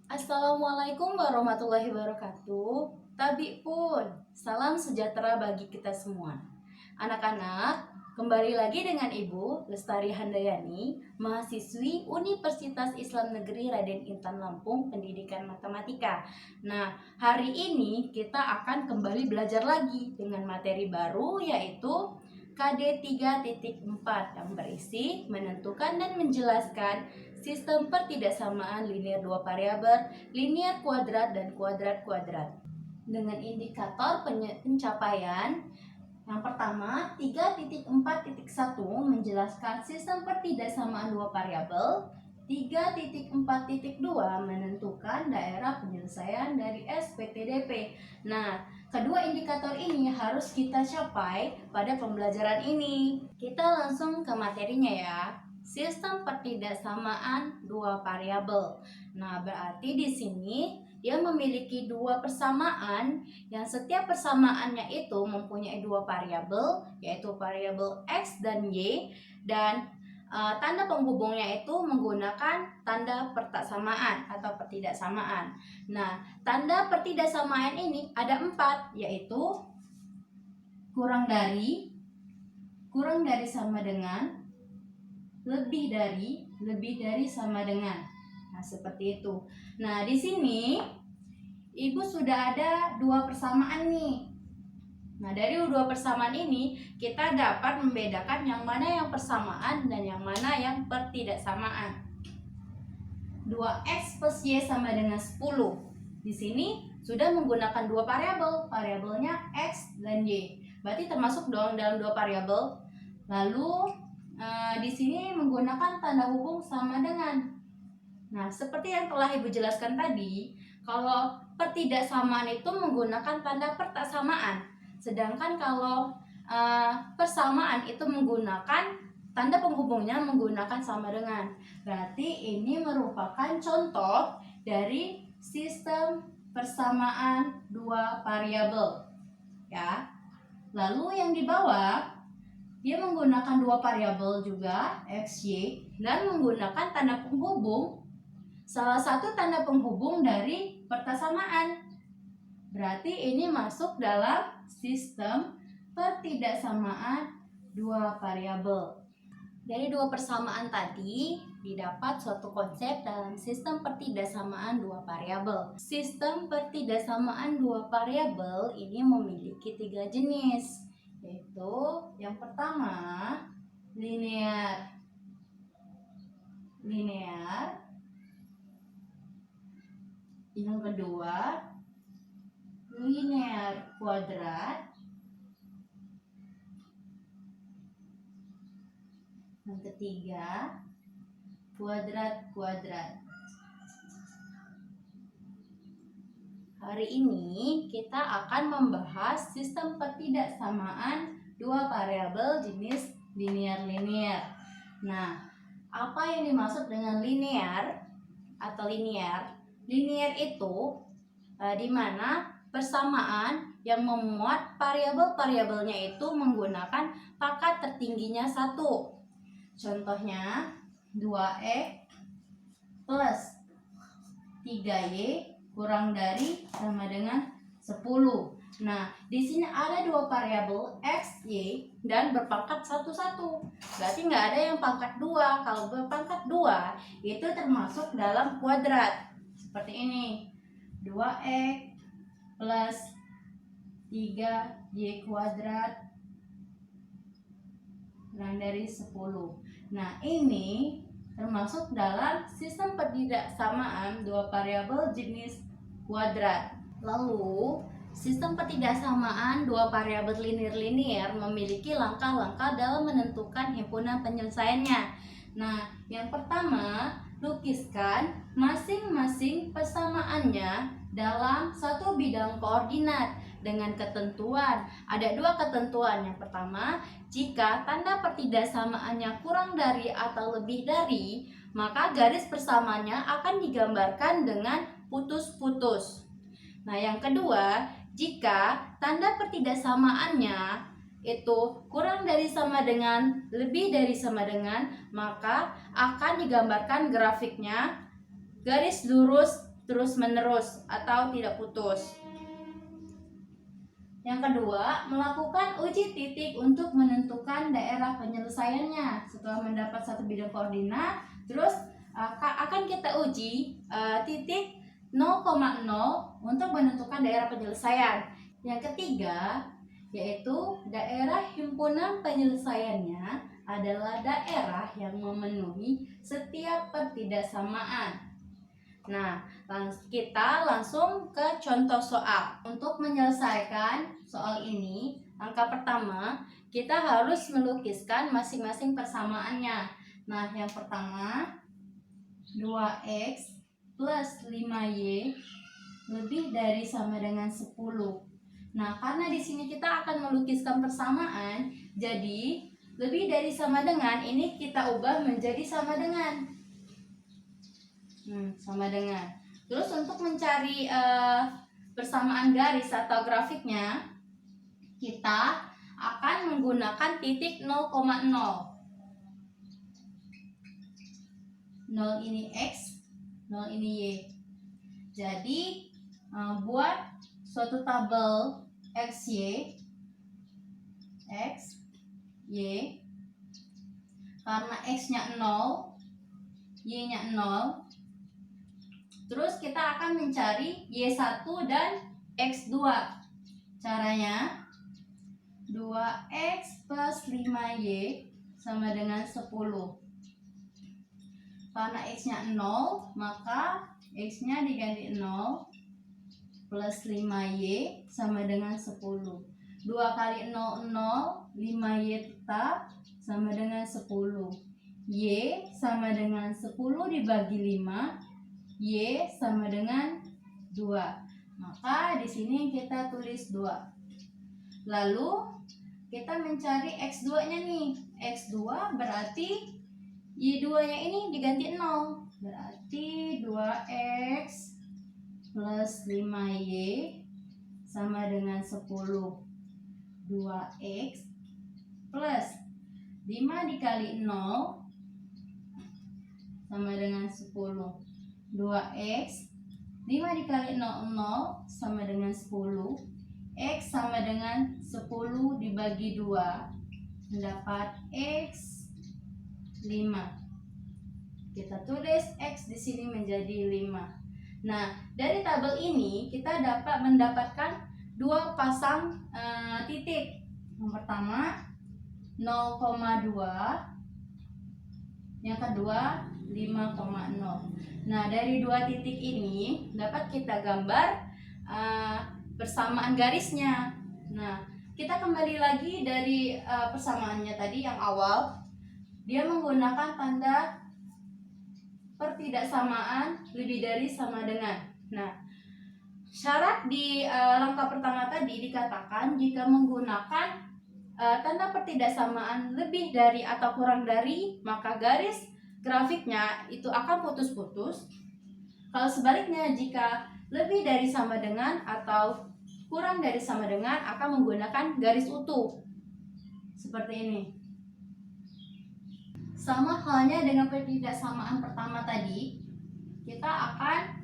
Assalamualaikum warahmatullahi wabarakatuh. Tabi pun, salam sejahtera bagi kita semua. Anak-anak, kembali lagi dengan Ibu Lestari Handayani, mahasiswi Universitas Islam Negeri Raden Intan Lampung, Pendidikan Matematika. Nah, hari ini kita akan kembali belajar lagi dengan materi baru, yaitu KD 3.4 yang berisi menentukan dan menjelaskan sistem pertidaksamaan linear dua variabel, linear kuadrat dan kuadrat kuadrat. Dengan indikator pencapaian yang pertama, 3.4.1 menjelaskan sistem pertidaksamaan dua variabel. 3.4.2 menentukan daerah penyelesaian dari SPTDP. Nah, kedua indikator ini harus kita capai pada pembelajaran ini. Kita langsung ke materinya ya. Sistem pertidaksamaan dua variabel. Nah, berarti di sini dia memiliki dua persamaan yang setiap persamaannya itu mempunyai dua variabel, yaitu variabel X dan Y, dan tanda penghubungnya itu menggunakan tanda persamaan atau pertidaksamaan. Nah, tanda pertidaksamaan ini ada 4, yaitu kurang dari sama dengan, lebih dari sama dengan. Nah, seperti itu. Nah, di sini Ibu sudah ada dua persamaan nih. Nah, dari dua persamaan ini kita dapat membedakan yang mana yang persamaan dan yang mana yang pertidaksamaan. 2x plus y sama dengan 10. Di sini sudah menggunakan dua variabel, variabelnya x dan y. Berarti termasuk dong dalam dua variabel. Lalu di sini menggunakan tanda hubung sama dengan. Nah, seperti yang telah Ibu jelaskan tadi, kalau pertidaksamaan itu menggunakan tanda persamaan. Sedangkan kalau persamaan itu menggunakan tanda penghubungnya menggunakan sama dengan. Berarti ini merupakan contoh dari sistem persamaan dua variabel. Ya. Lalu yang di bawah dia menggunakan dua variabel juga, x, y, dan menggunakan tanda penghubung. Salah satu tanda penghubung dari persamaan. Berarti ini masuk dalam sistem pertidaksamaan dua variabel. Dari dua persamaan tadi didapat suatu konsep dalam sistem pertidaksamaan dua variabel. Sistem pertidaksamaan dua variabel ini memiliki 3 jenis, yaitu yang pertama linear, yang kedua linear kuadrat, yang ketiga kuadrat kuadrat. Hari ini kita akan membahas sistem pertidaksamaan dua variabel jenis linear. Nah, apa yang dimaksud dengan linear atau linear? Linear itu di mana persamaan yang memuat variabel-variabelnya itu menggunakan pangkat tertingginya 1. Contohnya 2x plus 3y kurang dari sama dengan 10. Nah, di sini ada dua variabel x, y dan berpangkat 1. Berarti nggak ada yang pangkat 2. Kalau berpangkat 2 itu termasuk dalam kuadrat. Seperti ini. 2x plus 3y kuadrat kurang dari 10. Nah, ini termasuk dalam sistem pertidaksamaan dua variabel jenis kuadrat. Lalu, sistem pertidaksamaan dua variabel linear memiliki langkah-langkah dalam menentukan himpunan penyelesaiannya. Nah, yang pertama, lukiskan masing-masing persamaannya dalam satu bidang koordinat dengan ketentuan. Ada dua ketentuan. Yang pertama, jika tanda pertidaksamaannya kurang dari atau lebih dari, maka garis persamaannya akan digambarkan dengan putus-putus. Nah, yang kedua, jika tanda pertidaksamaannya itu kurang dari sama dengan, lebih dari sama dengan, maka akan digambarkan grafiknya garis lurus terus-menerus atau tidak putus. Yang kedua, melakukan uji titik untuk menentukan daerah penyelesaiannya. Setelah mendapat satu bidang koordinat, terus akan kita uji titik 0,0 untuk menentukan daerah penyelesaian. Yang ketiga, yaitu daerah himpunan penyelesaiannya adalah daerah yang memenuhi setiap pertidaksamaan. Nah, kita langsung ke contoh soal. Untuk menyelesaikan soal ini, langkah pertama, kita harus melukiskan masing-masing persamaannya. Nah, yang pertama, 2x plus 5y lebih dari sama dengan 10. Nah, karena di sini kita akan melukiskan persamaan, jadi lebih dari sama dengan ini kita ubah menjadi sama dengan. Sama dengan. Terus untuk mencari persamaan garis atau grafiknya, kita akan menggunakan titik 0,0. 0 ini X, 0 ini Y. Jadi buat suatu tabel XY, X, Y, karena X-nya 0, Y-nya 0, terus kita akan mencari Y1 dan X2. Caranya 2X plus 5Y sama dengan 10. Karena X-nya 0, maka X-nya diganti 0 plus 5Y sama dengan 10. 2 kali 0, 0, 5Y tetap sama dengan 10. Y sama dengan 10 dibagi 5, Y sama dengan 2. Maka di sini kita tulis 2. Lalu kita mencari X2-nya nih. X2 berarti Y2-nya ini diganti 0. Berarti 2X plus 5Y sama dengan 10. 2X plus 5 dikali 0 sama dengan 10. 2X 5 dikali 0, 0 sama dengan 10. X sama dengan 10 dibagi 2 mendapat X 5. Kita tulis X di sini menjadi 5. Nah, dari tabel ini kita dapat mendapatkan dua pasang titik. Yang pertama 0,2, yang kedua 5,0. Nah, dari dua titik ini dapat kita gambar persamaan garisnya. Nah, kita kembali lagi dari persamaannya tadi yang awal. Dia menggunakan tanda pertidaksamaan lebih dari sama dengan. Nah, syarat di langkah pertama tadi dikatakan jika menggunakan tanda pertidaksamaan lebih dari atau kurang dari, maka garis grafiknya itu akan putus-putus. Kalau sebaliknya, jika lebih dari sama dengan atau kurang dari sama dengan, akan menggunakan garis utuh seperti ini. Sama halnya dengan pertidaksamaan pertama tadi, kita akan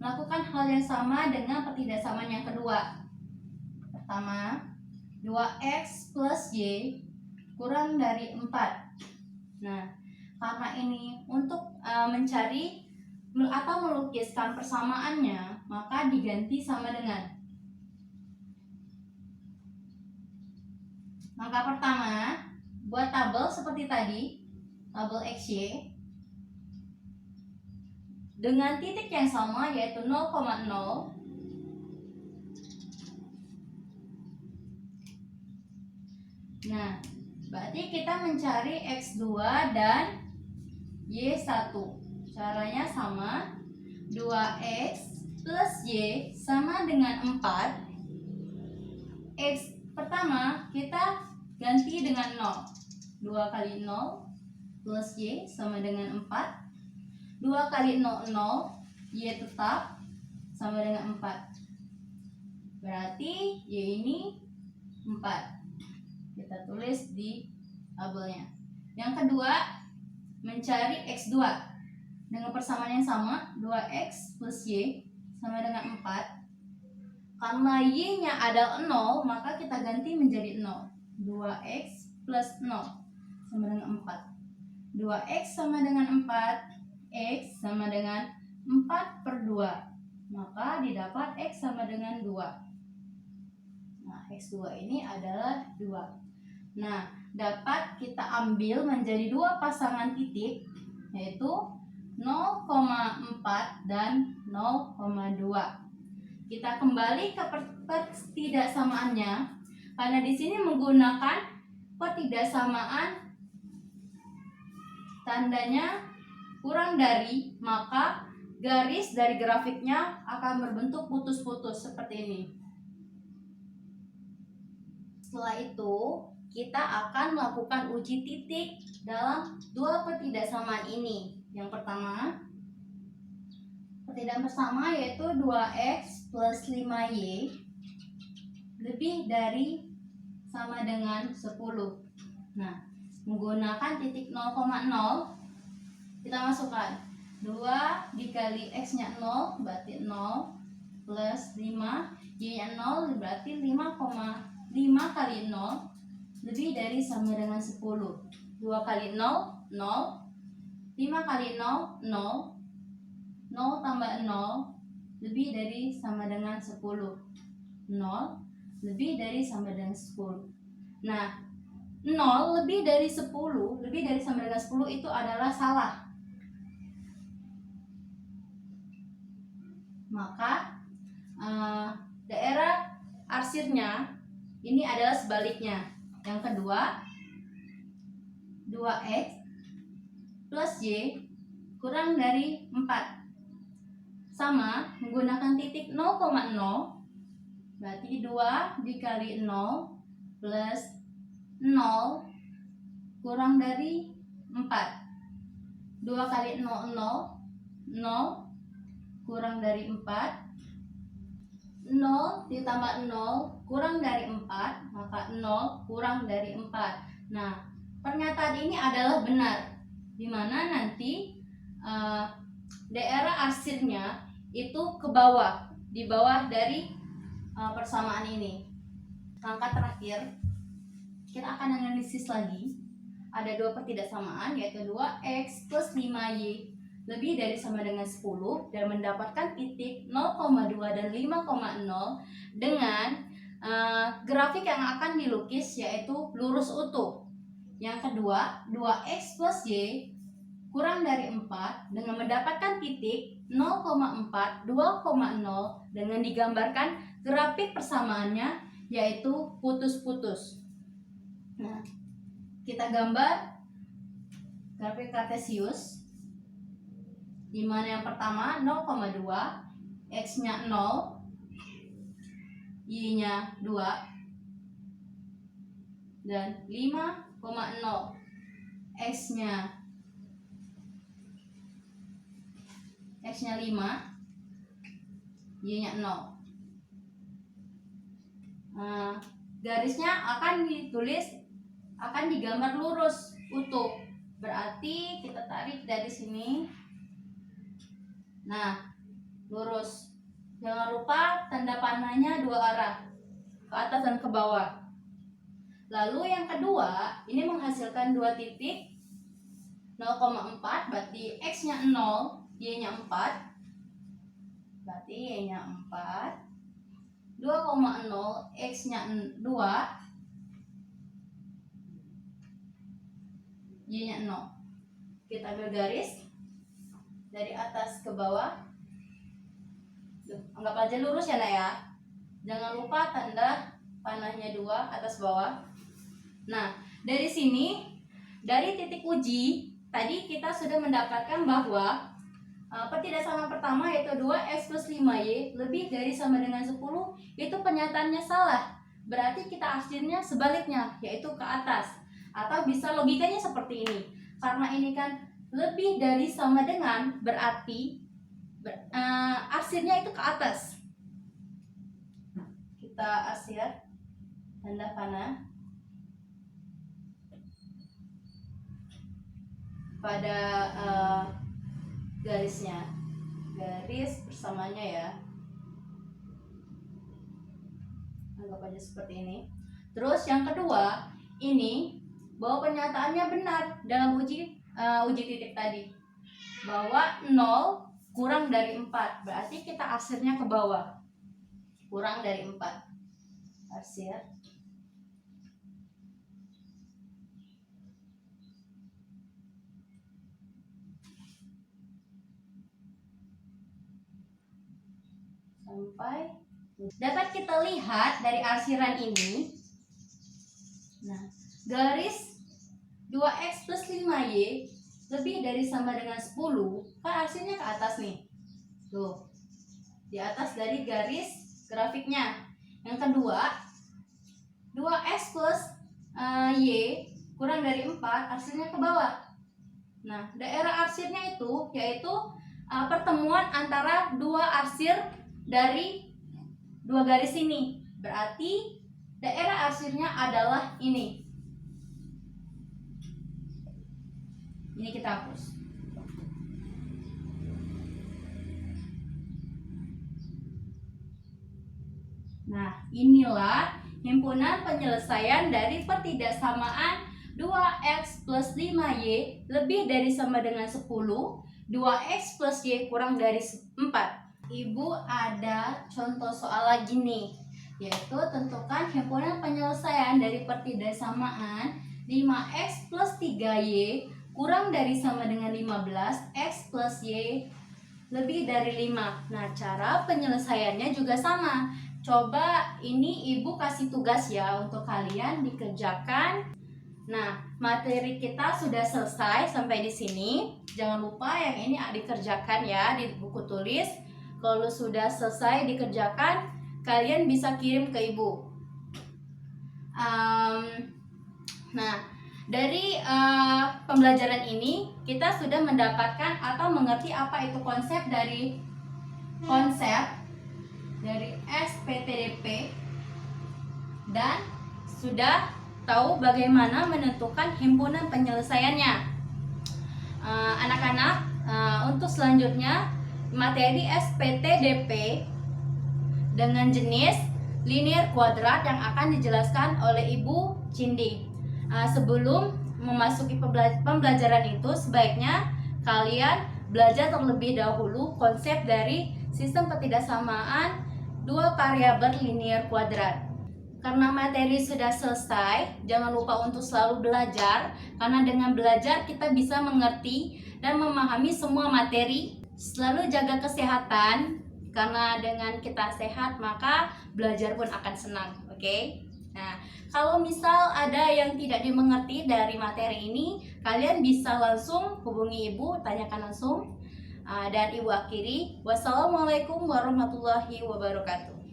melakukan hal yang sama dengan pertidaksamaan yang kedua. Pertama, 2X plus Y kurang dari 4. Nah, karena ini untuk mencari atau melukiskan persamaannya, maka diganti sama dengan. Langkah pertama, buat tabel seperti tadi, tabel XY dengan titik yang sama yaitu 0,0. Nah, berarti kita mencari X2 dan Y1. Caranya sama. 2X plus Y sama dengan 4. X pertama kita ganti dengan 0. 2 kali 0 plus Y sama dengan 4. 2 kali 0, 0. Y tetap sama dengan 4. Berarti Y ini 4. Kita tulis di tabelnya. Yang kedua, mencari X2. dengan persamaan yang sama, 2x plus y sama dengan 4. Karena y-nya ada 0, maka kita ganti menjadi 0. 2x plus 0 sama dengan 4. 2x sama dengan 4, x sama dengan 4 per 2. Maka didapat x sama dengan 2. Nah, x2 ini adalah 2. Nah, dapat kita ambil menjadi dua pasangan titik, yaitu 0,4 dan 0,2. Kita kembali ke pertidaksamaannya, karena di sini menggunakan pertidaksamaan tandanya kurang dari, maka garis dari grafiknya akan berbentuk putus-putus seperti ini. Setelah itu, kita akan melakukan uji titik dalam dua pertidaksamaan ini. Yang pertama, pertidaksamaan pertama yaitu 2x plus 5y lebih dari sama dengan 10. Nah, menggunakan titik 0,0, kita masukkan 2 dikali x-nya 0 berarti 0 plus 5, y-nya 0 berarti 5,5 kali 0 lebih dari sama dengan 10. 2 kali 0, 0. 5 kali 0, 0. 0 tambah 0 lebih dari sama dengan 10. 0 lebih dari sama dengan 10. Nah, 0 lebih dari 10, lebih dari sama dengan 10 itu adalah salah. Maka daerah arsirnya ini adalah sebaliknya. Yang kedua, 2x plus y kurang dari 4 sama menggunakan titik 0,0, berarti 2 dikali 0 plus 0 kurang dari 4. 2 kali 0, 0. 0 kurang dari 4. 0 ditambah 0 kurang dari 4, maka 0 kurang dari 4. Nah, pernyataan ini adalah benar, dimana nanti daerah arsirnya itu ke bawah, di bawah dari persamaan ini. Langkah terakhir, kita akan analisis lagi. Ada dua pertidaksamaan, yaitu 2x plus 5y lebih dari sama dengan 10 dan mendapatkan titik 0,2 dan 5,0 dengan grafik yang akan dilukis yaitu lurus utuh. Yang kedua, 2x plus y kurang dari 4 dengan mendapatkan titik 0,4, 2,0 dengan digambarkan grafik persamaannya yaitu putus-putus. Nah, kita gambar grafik kartesius, di mana yang pertama 0,2, x-nya 0, y-nya 2, dan 5,0, x-nya 5, y-nya 0. Garisnya akan digambar lurus utuh. Berarti kita tarik dari sini. Nah, lurus. Jangan lupa tanda panahnya dua arah, ke atas dan ke bawah. Lalu yang kedua, ini menghasilkan dua titik 0,4, berarti x-nya 0, y-nya 4. Berarti y-nya 4. 2,0, x-nya 2, y-nya 0. Kita ambil garis dari atas ke bawah. Anggap aja lurus ya, Nak ya. Jangan lupa tanda panahnya 2 atas bawah. Nah, dari sini, dari titik uji tadi kita sudah mendapatkan bahwa pertidaksamaan pertama yaitu 2x plus 5y lebih dari sama dengan 10, itu pernyataannya salah. Berarti kita arsirnya sebaliknya, yaitu ke atas. Atau bisa logikanya seperti ini. Karena ini kan lebih dari sama dengan, berarti arsirnya itu ke atas. Kita arsir tanda panah pada garisnya, garis bersamanya ya, anggap aja seperti ini. Terus yang kedua, ini bahwa pernyataannya benar dalam uji titik tadi, bahwa 0 kurang dari 4, berarti kita arsirnya ke bawah, kurang dari 4 arsir. Sampai dapat kita lihat dari arsiran ini. Nah, garis 2x plus 5y lebih dari sama dengan 10, kan arsirnya ke atas nih. Tuh, di atas dari garis grafiknya. Yang kedua, 2x plus y kurang dari 4, arsirnya ke bawah. Nah, daerah arsirnya itu yaitu pertemuan antara dua arsir dari dua garis ini. Berarti daerah arsirnya adalah ini. Ini kita hapus. Nah, inilah himpunan penyelesaian dari pertidaksamaan 2x plus 5y lebih dari sama dengan 10, 2x plus y kurang dari 4. Ibu ada contoh soal lagi nih, yaitu tentukan himpunan penyelesaian dari pertidaksamaan 5x plus 3y kurang dari sama dengan 15, x plus y lebih dari 5. Nah, cara penyelesaiannya juga sama. Coba ini ibu kasih tugas ya untuk kalian dikerjakan. Nah, materi kita sudah selesai sampai di sini. Jangan lupa yang ini dikerjakan ya di buku tulis. Kalau sudah selesai dikerjakan, kalian bisa kirim ke ibu. Nah, dari pembelajaran ini kita sudah mendapatkan atau mengerti apa itu konsep dari SPTDP dan sudah tahu bagaimana menentukan himpunan penyelesaiannya. Anak-anak, untuk selanjutnya materi SPTDP dengan jenis linear kuadrat yang akan dijelaskan oleh Ibu Cindy. Sebelum memasuki pembelajaran itu, sebaiknya kalian belajar terlebih dahulu konsep dari sistem pertidaksamaan dua variabel linear kuadrat. Karena materi sudah selesai, jangan lupa untuk selalu belajar, karena dengan belajar kita bisa mengerti dan memahami semua materi. Selalu jaga kesehatan, karena dengan kita sehat maka belajar pun akan senang, oke? Nah, kalau misal ada yang tidak dimengerti dari materi ini, kalian bisa langsung hubungi ibu, tanyakan langsung. Dan ibu akhiri, wassalamualaikum warahmatullahi wabarakatuh.